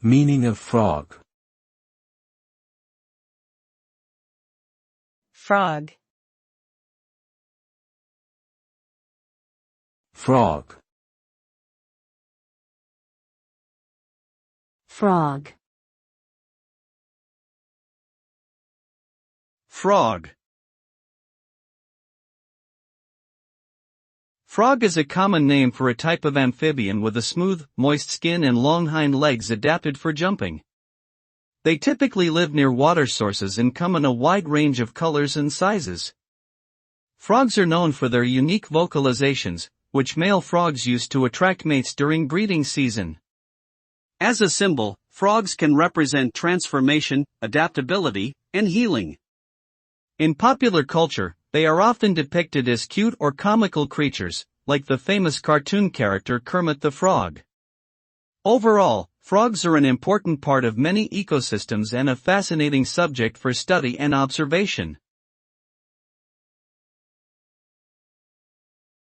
Meaning of frog. Frog. Frog. Frog. Frog. Frog is a common name for a type of amphibian with a smooth, moist skin and long hind legs adapted for jumping. They typically live near water sources and come in a wide range of colors and sizes. Frogs are known for their unique vocalizations, which male frogs use to attract mates during breeding season. As a symbol, frogs can represent transformation, adaptability, and healing. In popular culture, they are often depicted as cute or comical creatures, like the famous cartoon character Kermit the Frog. Overall, frogs are an important part of many ecosystems and a fascinating subject for study and observation.